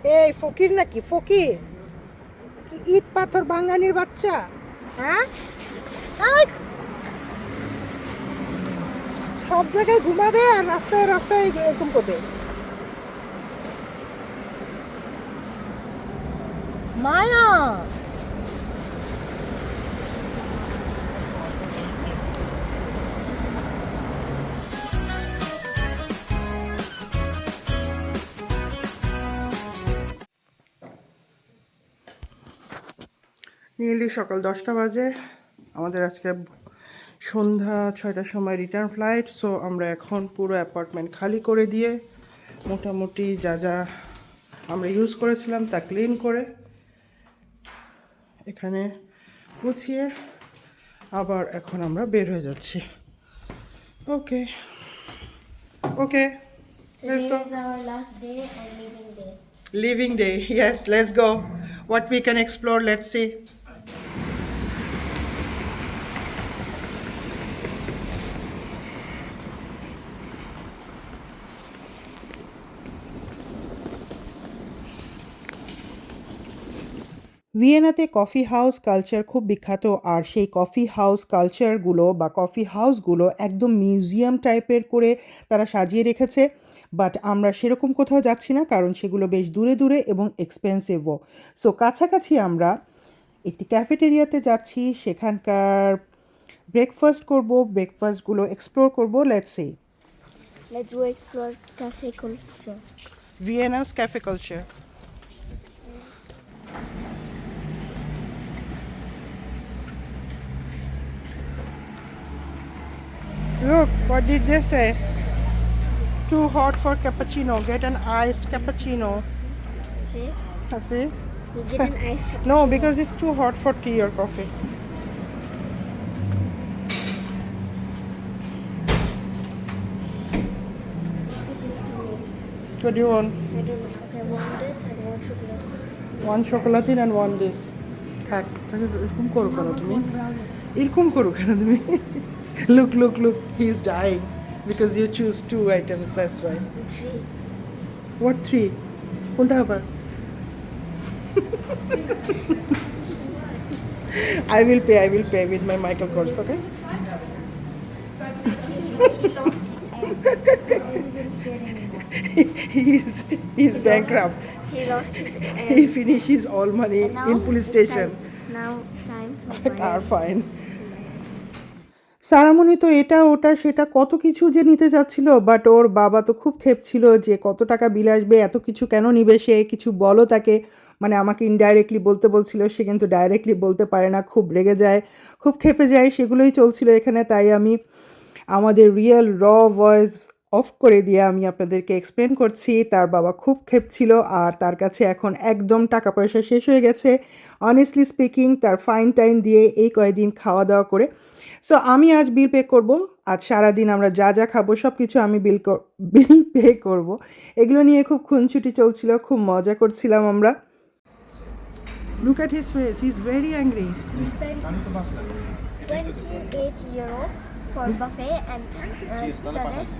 এই ফকির নাকি ফকির? কি ইট পাথর বাঙালির বাচ্চা? হ্যাঁ, এই, সব জায়গায় ঘুমাবে আর রাস্তায় রাস্তায় এরকম করবে। মায়া, নিয়ারলি সকাল 10টা বাজে। আমাদের আজকে সন্ধ্যা 6টার সময় রিটার্ন ফ্লাইট। সো আমরা এখন পুরো অ্যাপার্টমেন্ট খালি করে দিয়ে মোটামুটি যা যা আমরা ইউজ করেছিলাম তা ক্লিন করে এখানে গুছিয়ে আবার এখন আমরা বের হয়ে যাচ্ছি। ওকে ওকে, let's Today go. is our last day and leaving day. Leaving day, yes, let's go. What we can explore, let's see. ভিয়েনাতে কফি হাউস কালচার খুব বিখ্যাত, আর সেই কফি হাউস কালচারগুলো বা কফি হাউসগুলো একদম মিউজিয়াম টাইপের করে তারা সাজিয়ে রেখেছে। বাট আমরা সেরকম কোথাও যাচ্ছি না, কারণ সেগুলো বেশ দূরে দূরে এবং এক্সপেন্সিভও। সো কাছাকাছি আমরা একটি ক্যাফেটেরিয়াতে যাচ্ছি, সেখানকার ব্রেকফাস্ট করব, ব্রেকফাস্টগুলো এক্সপ্লোর করব। Let's see. Let's go explore cafe culture. Vienna's cafe culture. Look, what did they say? Too hot for cappuccino. Get an iced cappuccino. See? See? You get an ice cup. No, because it's too hot for tea or coffee. What do you want? I don't know. Okay, one this and one chocolate. One chocolatin and one this. থাক, তাহলে এরকম করো কেন তুমি? এরকম করো কেন তুমি? Look, look, look. He's dying because you choose 2 items. That's why. 3. What 3? কোনটা আবার? I will pay with my Michael Kors, okay? He's bankrupt. He lost his He finishes all money And now in police it's station. Now time for Are my fine. সারামণি তো এটা ওটা সেটা কত কিছু যে নিতে যাচ্ছিল, বাট ওর বাবা তো খুব খেপছিল যে কত টাকা বিল আসবে, এত কিছু কেন নিবে, সে কিছু বলো তাকে। মানে আমাকে ইনডাইরেক্টলি বলতে বলছিল, সে কিন্তু ডাইরেক্টলি বলতে পারে না, খুব রেগে যায়, খুব খেপে যায়, সেগুলোই চলছিল এখানে। তাই আমি আমাদের রিয়েল ভয়েস অফ করে দিয়ে আমি আপনাদেরকে এক্সপ্লেন করছি। তার বাবা খুব খেপছিল, আর তার কাছে এখন একদম টাকা পয়সা শেষ হয়ে গেছে অনেস্টলি স্পিকিং, তার ফাইন টাইন দিয়ে এই কয়েকদিন খাওয়া দাওয়া করে। সো আমি আজ বিল পে করব। আজ সারাদিন আমরা যা যা খাবো সব কিছু আমি বিল পে করব। এগুলো নিয়ে খুব খুনছুটি চলছিল, খুব মজা করছিলাম আমরা। Look at his face, he's very angry. We spent 28 euro for buffet and the rest.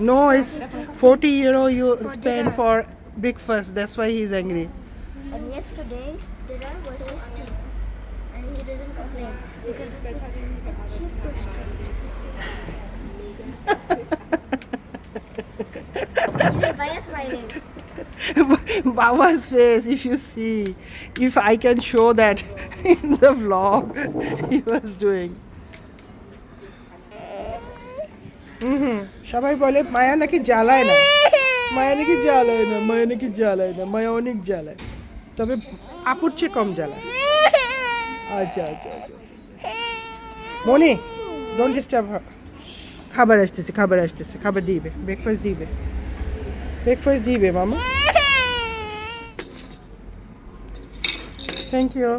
No, it's 40 euro you 40 spend dirham. for breakfast, that's why he's angry. And yesterday dinner was 50, and he doesn't complain because it was a cheap restaurant. Why are you smiling? Baba's face, if you see, if I can show that in the vlog he was doing. সবাই বলে মায়া নাকি জ্বালায় না, মায়া নাকি জ্বালায় না, মায়া নাকি জ্বালায় না, মায়া অনেক জ্বালায়, তবে আপুর চেয়ে কম জ্বালায়। আচ্ছা আচ্ছা আচ্ছা, মনি ডোন্ট ডিস্টার্ব হার। খাবার আসতেছে, খাবার আসতেছে, খাবার দিবে, ব্রেকফাস্ট দিবে, ব্রেকফাস্ট দিবে মামা। Thank you.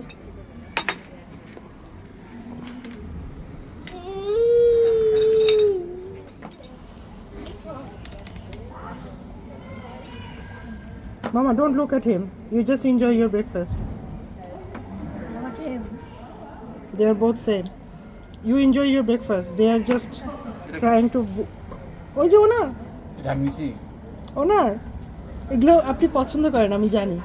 Mama, don't look at him. You just enjoy your breakfast. Not him. They are both same. You enjoy your breakfast. They are just trying to. ওই যে ওনা, এটা মিশি ওনার এগুলো আপনি পছন্দ করেন আমি জানি,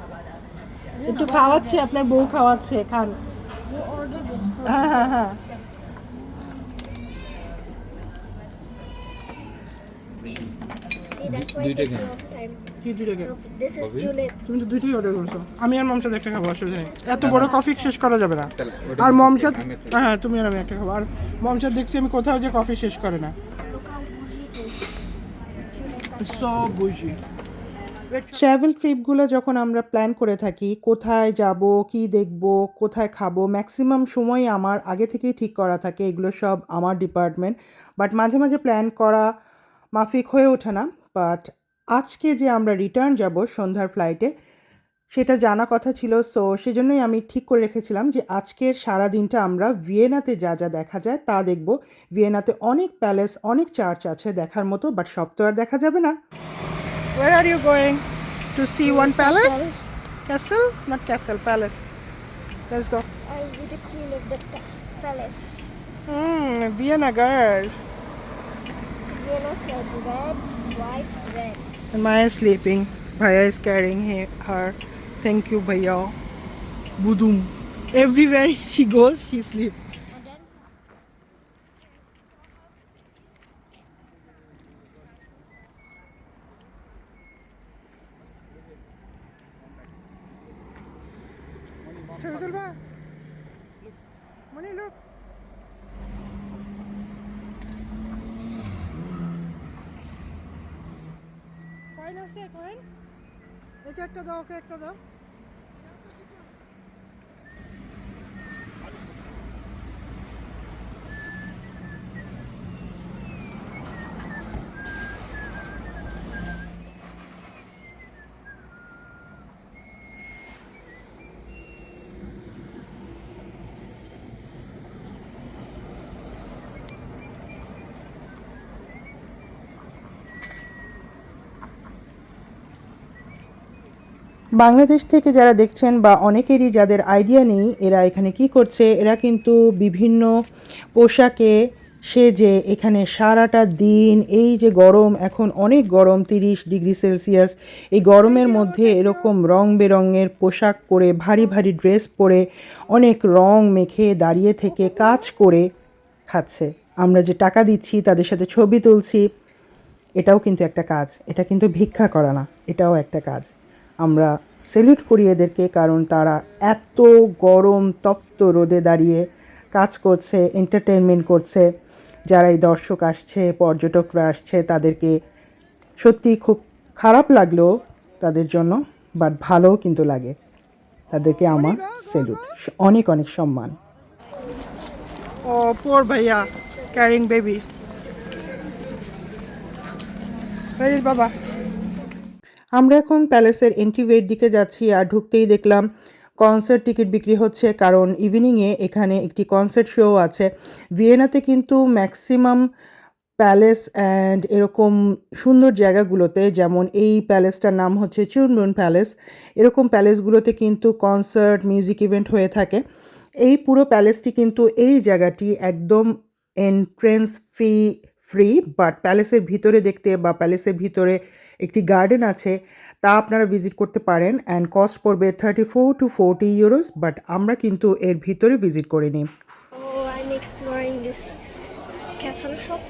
একটু খাওয়াচ্ছে, আপনার বউ খাওয়াচ্ছে, খান। You ordered it. So হ্যাঁ হ্যাঁ হ্যাঁ। see, that's why it দুইটা takes a কেন? long time. কি দুইটাকে? Look, this is Coffee? tulip. তুমি তো দুইটাই অর্ডার করছো। আমি আর মমসাদ একটা খাবো, অসুবিধা নেই। এত বড় কফি শেষ করা যাবে না। তাহলে ওটা আর দিচ্ছি, মমসাদ, আমি একটা- হ্যাঁ তুমি আর আমি একটা খাবো। আর মমসাদ দেখছি আমি কোথাও যে কফি শেষ করে না। Look how bushy it is. Tulip. সব বুঝি। ট্রাভেল ট্রিপগুলো যখন আমরা প্ল্যান করে থাকি, কোথায় যাব, কি দেখব, কোথায় খাবো, ম্যাক্সিমাম সময় আমার আগে থেকেই ঠিক করা থাকে, এগুলো সব আমার ডিপার্টমেন্ট। বাট মাঝে মাঝে প্ল্যান করা মাফিক হয়ে ওঠে না। বাট আজকে যে আমরা রিটার্ন যাব সন্ধ্যার ফ্লাইটে, সেটা জানা কথা ছিল। সো সেজন্যই আমি ঠিক করে রেখেছিলাম যে আজকের সারা দিনটা আমরা ভিয়েনাতে যা যা দেখা যায় তা দেখব। ভিয়েনাতে অনেক প্যালেস, অনেক চার্চ আছে দেখার মতো, বাট সব তো আর দেখা যাবে না। Where are you going? To see one palace? Castle? Not castle, palace. Let's go. I'll be the queen of the palace. Vienna girl. Vienna flag, red, white, red. And Maya is sleeping. Bhaiya is carrying her. Thank you, Bhaiya. Budum. Everywhere she goes, she sleeps. And then ছবি তুলবা? মনি look. Coin আছে, coin? একে একটা দাও, ওকে একটা দাও। বাংলাদেশ থেকে যারা দেখছেন বা অনেকেরই যাদের আইডিয়া নেই এরা এখানে কি করছে, এরা কিন্তু বিভিন্ন পোশাকে সেজে এখানে সারাটা দিন, এই যে গরম, এখন অনেক গরম 30 ডিগ্রি সেলসিয়াস, এই গরমের মধ্যে এরকম রং বেরঙের পোশাক পরে, ভারী ভারী ড্রেস পরে, অনেক রং মেখে দাঁড়িয়ে থেকে কাজ করে খাচ্ছে। আমরা যে টাকা দিচ্ছি, তাদের সাথে ছবি তুলছি, এটাও কিন্তু একটা কাজ। এটা কিন্তু ভিক্ষা করা না, এটাও একটা কাজ। আমরা স্যালুট করি এদেরকে, কারণ তারা এত গরম তপ্ত রোদে দাঁড়িয়ে কাজ করছে, এন্টারটেনমেন্ট করছে। যারা এই দর্শক আসছে, পর্যটকরা আসছে, তাদেরকে সত্যি খুব খারাপ লাগলো তাদের জন্য, বাট ভালোও কিন্তু লাগে। তাদেরকে আমার স্যালুট, অনেক অনেক সম্মান। ও পোর ভাইয়া ক্যারিং বেবি। Where is বাবা? আমরা এখন প্যালেসের এন্ট্রিওয়ের দিকে যাচ্ছি, আর ঢুকতেই দেখলাম কনসার্ট টিকিট বিক্রি হচ্ছে, কারণ ইভিনিংয়ে এখানে একটি কনসার্ট শো আছে। ভিয়েনাতে কিন্তু ম্যাক্সিমাম প্যালেস অ্যান্ড এরকম সুন্দর জায়গাগুলোতে, যেমন এই প্যালেসটার নাম হচ্ছে চুনবুন প্যালেস, এরকম প্যালেসগুলোতে কিন্তু কনসার্ট, মিউজিক ইভেন্ট হয়ে থাকে। এই পুরো প্যালেসটি কিন্তু, এই জায়গাটি একদম এন্ট্রেন্স ফ্রি, বাট প্যালেসের ভিতরে দেখতে বা প্যালেসের ভিতরে একটি গার্ডেন আছে, তা আপনারা ভিজিট করতে পারেন, অ্যান্ড কস্ট পড়বে 34 to 40 ইউরোস, বাট আমরা কিন্তু এর ভিতরে ভিজিট করিনি। oh, I'm exploring this castle shop.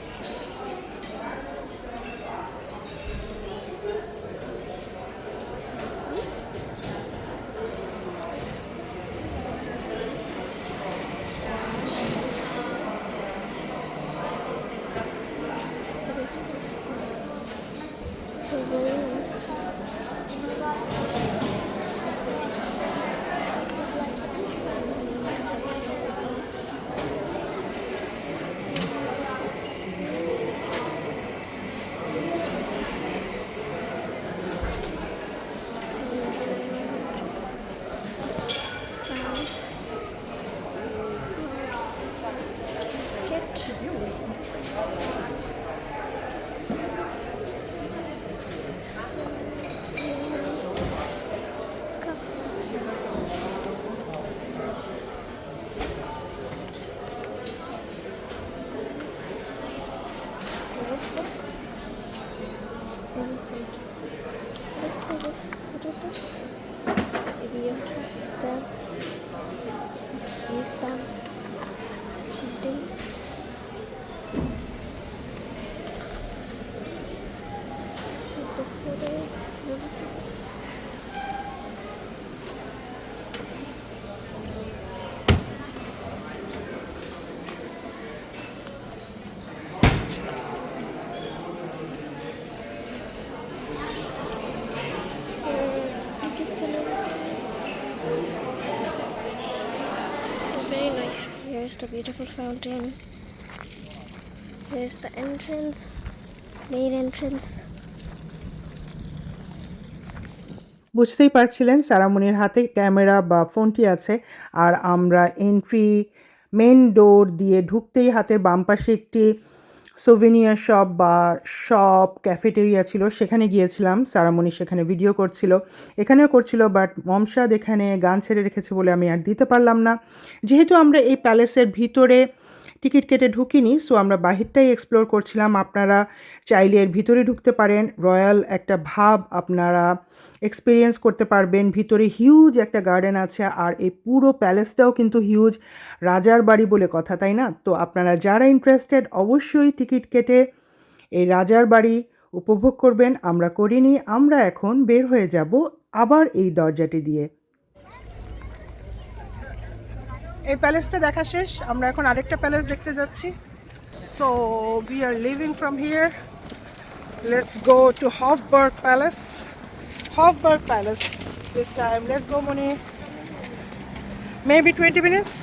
the beautiful fountain. Here's the entrance, main entrance. বুঝতেই পারছিলেন সারামণির হাতে ক্যামেরা বা ফোনটি আছে আর আমরা এন্ট্রি মেন ডোর দিয়ে ঢুকতেই হাতের বাম পাশে একটি সোভেনিয়ার শপ বা শপ ক্যাফেটেরিয়া ছিল, সেখানে গিয়েছিলাম। সারামণি সেখানে ভিডিও করছিল, এখানেও করছিল, বাট মমসাদ এখানে গান ছেড়ে রেখেছে বলে আমি আর দিতে পারলাম না। যেহেতু আমরা এই প্যালেসের ভিতরে টিকিট কেটে ঢুকিনি, সো আমরা বাহিরটাই এক্সপ্লোর করছিলাম। আপনারা চাইলে এর ভিতরে ঢুকতে পারেন, রয়্যাল একটা ভাব আপনারা এক্সপিরিয়েন্স করতে পারবেন। ভিতরে হিউজ একটা গার্ডেন আছে আর এই পুরো প্যালেসটাও কিন্তু হিউজ, রাজার বাড়ি বলে কথা, তাই না? তো আপনারা যারা ইন্টারেস্টেড অবশ্যই টিকিট কেটে এই রাজার বাড়ি উপভোগ করবেন। আমরা করিনি, আমরা এখন বের হয়ে যাব আবার এই দরজাটি দিয়ে। এই প্যালেসটা দেখা শেষ, আমরা এখন আরেকটা প্যালেস দেখতে যাচ্ছি। So we are living from here, let's go to Hofburg palace. Hofburg Palace this time. Let's go, Moni. Maybe 20 minutes.